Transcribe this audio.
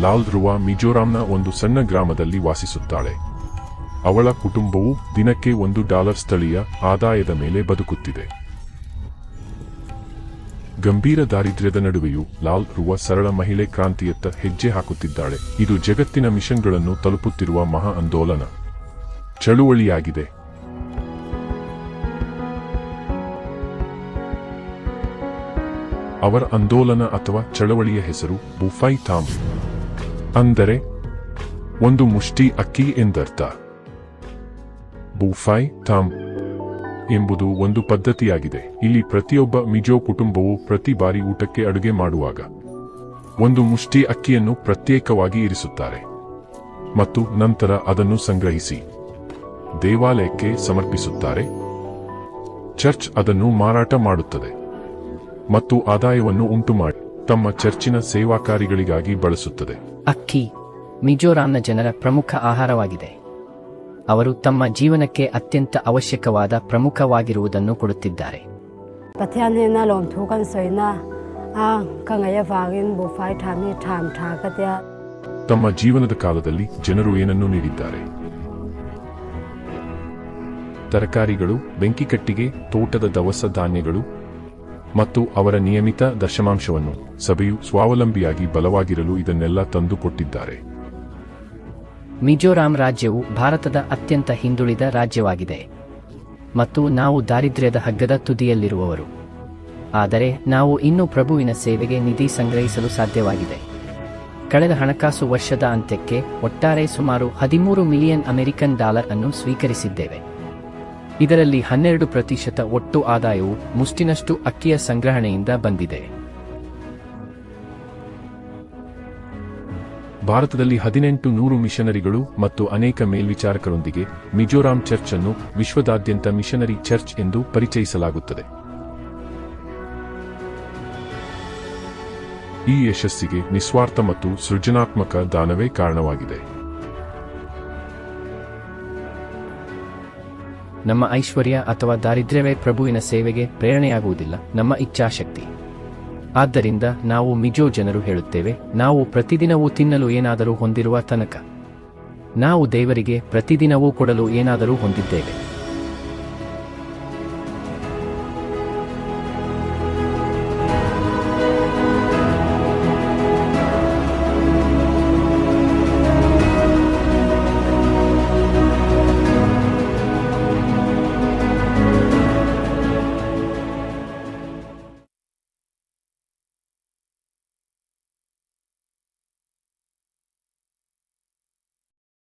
ಲಾಲ್ ರುವ ಮಿಜೋರಾಂನ ಒಂದು ಸಣ್ಣ ಗ್ರಾಮದಲ್ಲಿ ವಾಸಿಸುತ್ತಾಳೆ. ಅವಳ ಕುಟುಂಬವು ದಿನಕ್ಕೆ $1 ಸ್ಥಳೀಯ ಆದಾಯದ ಮೇಲೆ ಬದುಕುತ್ತಿದೆ. ಗಂಭೀರ ದಾರಿದ್ರ್ಯದ ನಡುವೆಯೂ ಲಾಲ್ ರುವ ಸರಳ ಮಹಿಳೆ ಕ್ರಾಂತಿಯತ್ತ ಹೆಜ್ಜೆ ಹಾಕುತ್ತಿದ್ದಾಳೆ. ಇದು ಜಗತ್ತಿನ ಮಿಷನ್ಗಳನ್ನು ತಲುಪುತ್ತಿರುವ ಮಹಾ ಆಂದೋಲನ ಚಳುವಳಿಯಾಗಿದೆ. ಅವರ ಆಂದೋಲನ ಅಥವಾ ಚಳವಳಿಯ ಹೆಸರು ಬುಫೈ ಥಾಮ್, ಅಂದರೆ ಒಂದು ಮುಷ್ಟಿ ಅಕ್ಕಿ ಎಂದರ್ಥ. ಬುಫೈ ಥಾಮ್ ಎಂಬುದು ಒಂದು ಪದ್ಧತಿಯಾಗಿದೆ. ಇಲ್ಲಿ ಪ್ರತಿಯೊಬ್ಬ ಮಿಜೋ ಕುಟುಂಬವು ಪ್ರತಿ ಬಾರಿ ಊಟಕ್ಕೆ ಅಡುಗೆ ಮಾಡುವಾಗ ಒಂದು ಮುಷ್ಟಿ ಅಕ್ಕಿಯನ್ನು ಪ್ರತ್ಯೇಕವಾಗಿ ಇರಿಸುತ್ತಾರೆ ಮತ್ತು ನಂತರ ಅದನ್ನು ಸಂಗ್ರಹಿಸಿ ದೇವಾಲಯಕ್ಕೆ ಸಮರ್ಪಿಸುತ್ತಾರೆ. ಚರ್ಚ್ ಅದನ್ನು ಮಾರಾಟ ಮಾಡುತ್ತದೆ ಮತ್ತು ಆದಾಯವನ್ನು ಉಂಟುಮಾಡಿ ತಮ್ಮ ಚರ್ಚಿನ ಸೇವಾ ಕಾರ್ಯಗಳಿಗಾಗಿ ಬಳಸುತ್ತದೆ. ಅಕ್ಕಿ ಮಿಜೋರಾಂನ ಜನರ ಪ್ರಮುಖ ಆಹಾರವಾಗಿದೆ. ಅವರು ತಮ್ಮ ಜೀವನಕ್ಕೆ ಅತ್ಯಂತ ಅವಶ್ಯಕವಾದ ಪ್ರಮುಖವಾಗಿರುವುದನ್ನು ಕೊಡುತ್ತಿದ್ದಾರೆ. ತಮ್ಮ ಜೀವನದ ಕಾಲದಲ್ಲಿ ಜನರು ಏನನ್ನು ನೀಡಿದ್ದಾರೆ? ತರಕಾರಿಗಳು, ಬೆಂಕಿಕಟ್ಟಿಗೆ, ತೋಟದ ದವಸ ಧಾನ್ಯಗಳು ಮತ್ತು ಅವರ ನಿಯಮಿತ ದಶಮಾಂಶವನ್ನು. ಸಭೆಯು ಸ್ವಾವಲಂಬಿಯಾಗಿ ಬಲವಾಗಿರಲು ಇದನ್ನೆಲ್ಲ ತಂದು ಕೊಟ್ಟಿದ್ದಾರೆ. ಮಿಜೋರಾಂ ರಾಜ್ಯವು ಭಾರತದ ಅತ್ಯಂತ ಹಿಂದುಳಿದ ರಾಜ್ಯವಾಗಿದೆ ಮತ್ತು ನಾವು ದಾರಿದ್ರ್ಯದ ಹಗ್ಗದ ತುದಿಯಲ್ಲಿರುವವರು. ಆದರೆ ನಾವು ಇನ್ನೂ ಪ್ರಭುವಿನ ಸೇವೆಗೆ ನಿಧಿ ಸಂಗ್ರಹಿಸಲು ಸಾಧ್ಯವಾಗಿದೆ. ಕಳೆದ ಹಣಕಾಸು ವರ್ಷದ ಅಂತ್ಯಕ್ಕೆ ಒಟ್ಟಾರೆ ಸುಮಾರು $13 ಮಿಲಿಯನ್ ಅಮೆರಿಕನ್ ಡಾಲರ್ ಅನ್ನು ಸ್ವೀಕರಿಸಿದ್ದೇವೆ. ಇದರಲ್ಲಿ 12% ಒಟ್ಟು ಆದಾಯವು ಮುಷ್ಟಿನಷ್ಟು ಅಕ್ಕಿಯ ಸಂಗ್ರಹಣೆಯಿಂದ ಬಂದಿದೆ. ಭಾರತದಲ್ಲಿ 1800 ಮಿಷನರಿಗಳು ಮತ್ತು ಅನೇಕ ಮೇಲ್ವಿಚಾರಕರೊಂದಿಗೆ ಮಿಜೋರಾಂ ಚರ್ಚ್ ಅನ್ನು ವಿಶ್ವದಾದ್ಯಂತ ಮಿಷನರಿ ಚರ್ಚ್ ಎಂದು ಪರಿಚಯಿಸಲಾಗುತ್ತದೆ. ಈ ಯಶಸ್ಸಿಗೆ ನಿಸ್ವಾರ್ಥ ಮತ್ತು ಸೃಜನಾತ್ಮಕ ದಾನವೇ ಕಾರಣವಾಗಿದೆ. ನಮ್ಮ ಐಶ್ವರ್ಯ ಅಥವಾ ದಾರಿದ್ರ್ಯವೇ ಪ್ರಭುವಿನ ಸೇವೆಗೆ ಪ್ರೇರಣೆಯಾಗುವುದಿಲ್ಲ, ನಮ್ಮ ಇಚ್ಛಾಶಕ್ತಿ. ಆದ್ದರಿಂದ ನಾವು ಮಿಜೋ ಜನರು ಹೇಳುತ್ತೇವೆ, ನಾವು ಪ್ರತಿದಿನವೂ ತಿನ್ನಲು ಏನಾದರೂ ಹೊಂದಿರುವ ತನಕ ನಾವು ದೇವರಿಗೆ ಪ್ರತಿದಿನವೂ ಕೊಡಲು ಏನಾದರೂ ಹೊಂದಿದ್ದೇವೆ.